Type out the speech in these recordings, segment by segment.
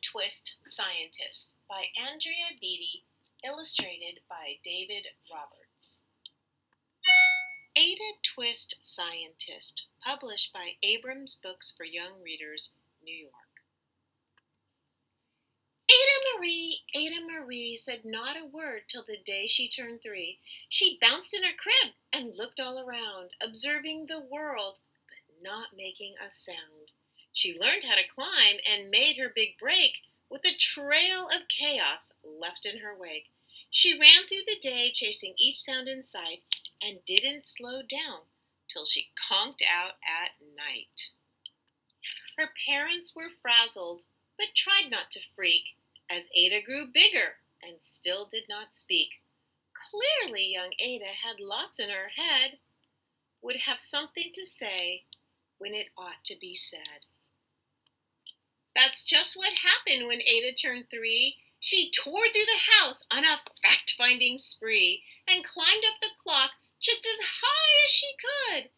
Twist Scientist by Andrea Beatty, illustrated by David Roberts. Ada Twist Scientist, published by Abrams Books for Young Readers, New York. Ada Marie said not a word till the day she turned 3. She bounced in her crib and looked all around, observing the world, but not making a sound. She learned how to climb and made her big break with a trail of chaos left in her wake. She ran through the day, chasing each sound in sight, and didn't slow down till she conked out at night. Her parents were frazzled, but tried not to freak, as Ada grew bigger and still did not speak. Clearly young Ada had lots in her head, would have something to say when it ought to be said. That's just what happened when Ada turned 3. She tore through the house on a fact-finding spree and climbed up the clock just as high as she could.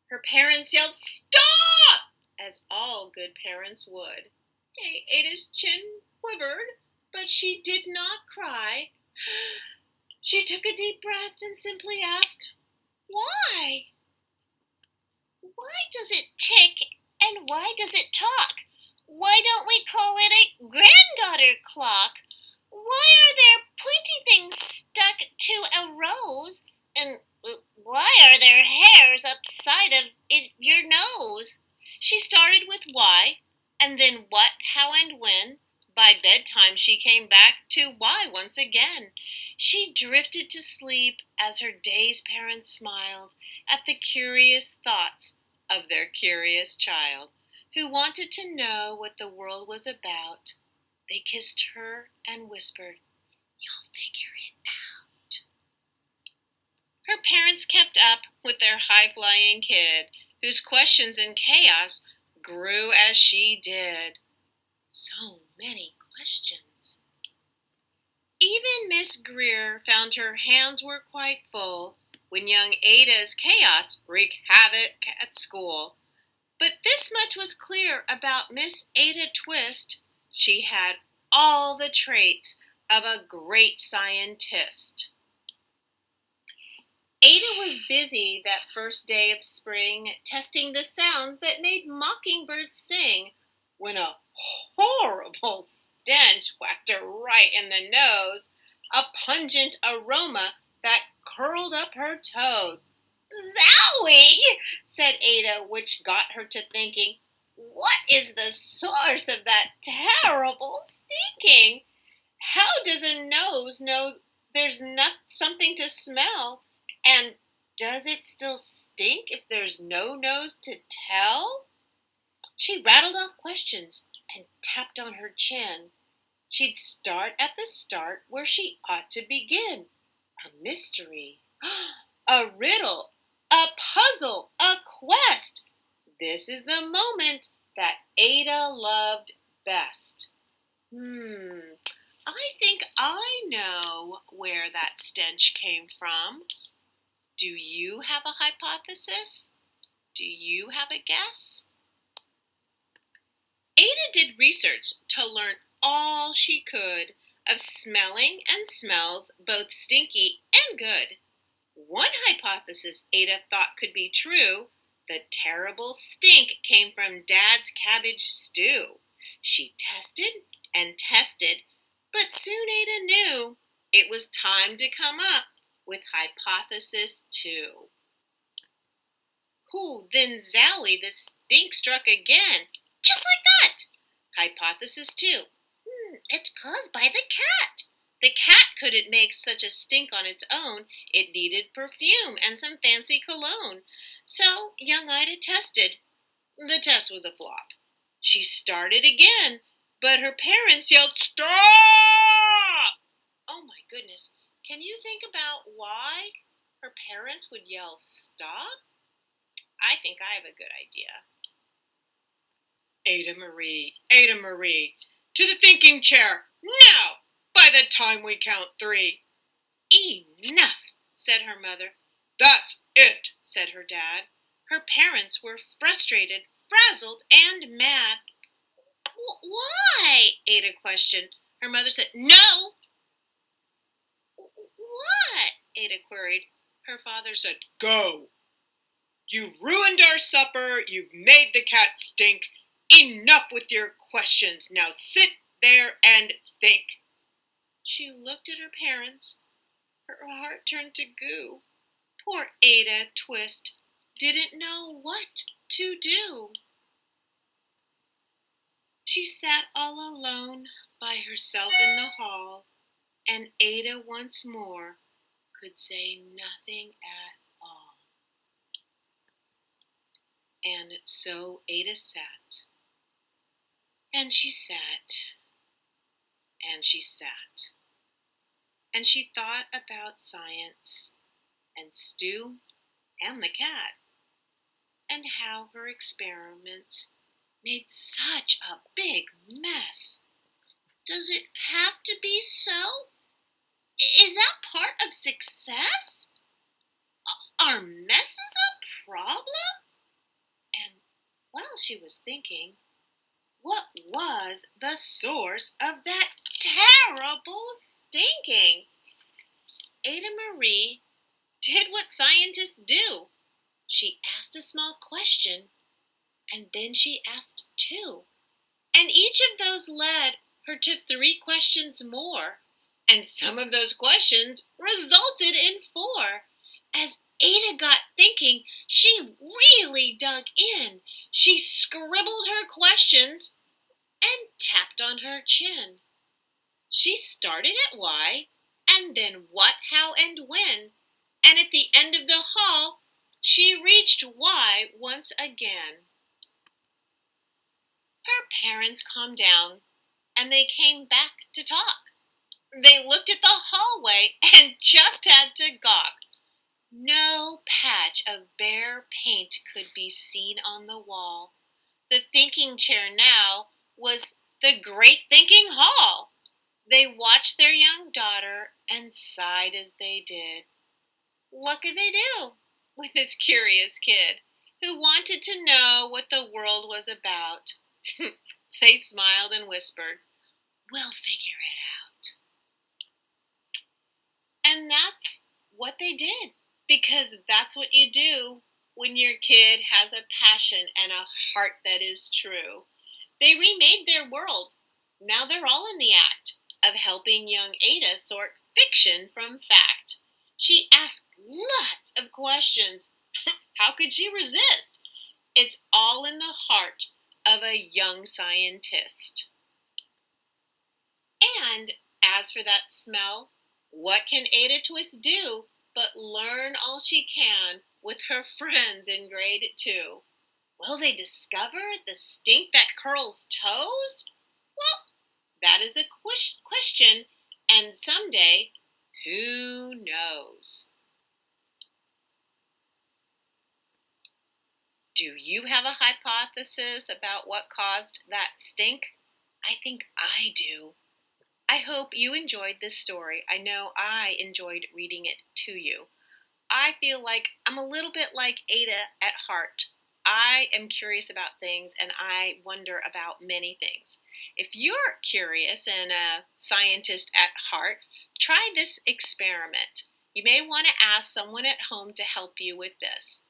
Her parents yelled, "Stop!" as all good parents would. Ada's chin quivered, but she did not cry. She took a deep breath and simply asked, "Why? Why does it tick and why does it talk? Why don't we call it a granddaughter clock? Why are there pointy things stuck to a rose? And why are there hairs upside of your nose?" She started with why, and then what, how, and when. By bedtime she came back to why once again. She drifted to sleep as her dazed parents smiled at the curious thoughts of their curious child, who wanted to know what the world was about. They kissed her and whispered, "You'll figure it out." Her parents kept up with their high-flying kid, whose questions and chaos grew as she did. So many questions. Even Miss Greer found her hands were quite full when young Ada's chaos wreaked havoc at school. But this much was clear about Miss Ada Twist: she had all the traits of a great scientist. Ada was busy that first day of spring, testing the sounds that made mockingbirds sing, when a horrible stench whacked her right in the nose, a pungent aroma that curled up her toes. "Zowie!" said Ada, which got her to thinking, "What is the source of that terrible stinking? How does a nose know there's something to smell? And does it still stink if there's no nose to tell?" She rattled off questions and tapped on her chin. She'd start at the start where she ought to begin. A mystery, a riddle, a puzzle, a quest. This is the moment that Ada loved best. I think I know where that stench came from. Do you have a hypothesis? Do you have a guess? Ada did research to learn all she could of smelling and smells, both stinky and good. One hypothesis Ada thought could be true: the terrible stink came from Dad's cabbage stew. She tested and tested, but soon Ada knew it was time to come up with hypothesis 2. Then zowie, the stink struck again, just like that. Hypothesis 2. It's caused by the cat. The cat couldn't make such a stink on its own. It needed perfume and some fancy cologne. So young Ida tested. The test was a flop. She started again, but her parents yelled, "Stop!" Oh my goodness, can you think about why her parents would yell stop? I think I have a good idea. Ada Marie, to the thinking chair, now, by the time we count 3. "Enough," said her mother. "That's it," said her dad. Her parents were frustrated, frazzled, and mad. Ada questioned. Her mother said, "No." "What?" Ada queried. Her father said, "Go. You've ruined our supper. You've made the cat stink. Enough with your questions. Now sit there and think." She looked at her parents. Her heart turned to goo. Poor Ada Twist didn't know what to do. She sat all alone by herself in the hall, and Ada once more could say nothing at all. And so Ada sat, and she sat, and she sat, and she thought about science, and Stu, and the cat, and how her experiments made such a big mess. Does it have to be so? Is that part of success? Are messes a problem? And while she was thinking, what was the source of that terrible stinking? Ada Marie did what scientists do. She asked a small question, and then she asked two. And each of those led her to 3 questions more. And some of those questions resulted in 4. As Ada got thinking, she really dug in. She scribbled her questions and tapped on her chin. She started at why, and then what, how, and when. And at the end of the hall, she reached why once again. Her parents calmed down, and they came back to talk. They looked at the hallway and just had to gawk. No patch of bare paint could be seen on the wall. The thinking chair now was the Great Thinking Hall. They watched their young daughter and sighed as they did. What could they do with this curious kid who wanted to know what the world was about? They smiled and whispered, "We'll figure it out." And that's what they did, because that's what you do when your kid has a passion and a heart that is true. They remade their world. Now they're all in the act of helping young Ada sort fiction from fact. She asked lots of questions. How could she resist? It's all in the heart of a young scientist. And as for that smell, what can Ada Twist do but learn all she can with her friends in grade 2? Will they discover the stink that curls toes? Well, that is a question, and someday, who knows? Do you have a hypothesis about what caused that stink? I think I do. I hope you enjoyed this story. I know I enjoyed reading it to you. I feel like I'm a little bit like Ada at heart. I am curious about things and I wonder about many things. If you're curious and a scientist at heart, try this experiment. You may want to ask someone at home to help you with this.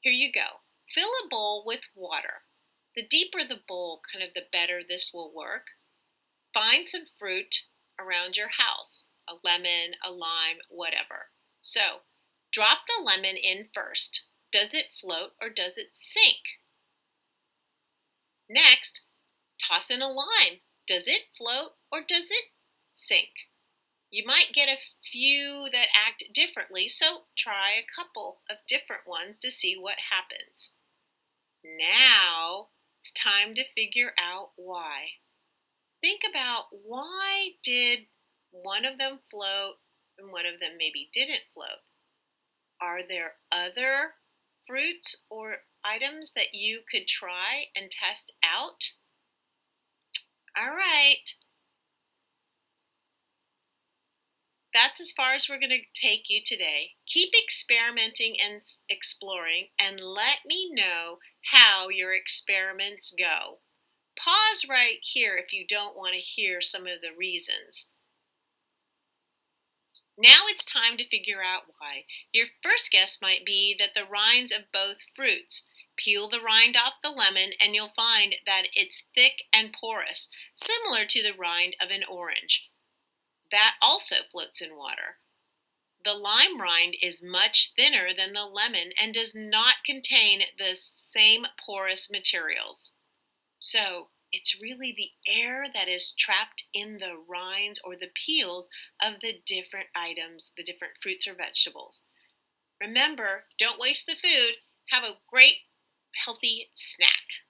Here you go. Fill a bowl with water. The deeper the bowl, kind of the better this will work. Find some fruit around your house, a lemon, a lime, whatever. So, drop the lemon in first. Does it float or does it sink? Next, toss in a lime. Does it float or does it sink? You might get a few that act differently, so try a couple of different ones to see what happens. Now, it's time to figure out why. Think about, why did one of them float and one of them maybe didn't float? Are there other fruits or items that you could try and test out? All right. That's as far as we're going to take you today. Keep experimenting and exploring, and let me know how your experiments go. Pause right here if you don't want to hear some of the reasons. Now it's time to figure out why. Your first guess might be that the rinds of both fruits. Peel the rind off the lemon and you'll find that it's thick and porous, similar to the rind of an orange. That also floats in water. The lime rind is much thinner than the lemon and does not contain the same porous materials. So it's really the air that is trapped in the rinds or the peels of the different items, the different fruits or vegetables. Remember, don't waste the food. Have a great, healthy snack.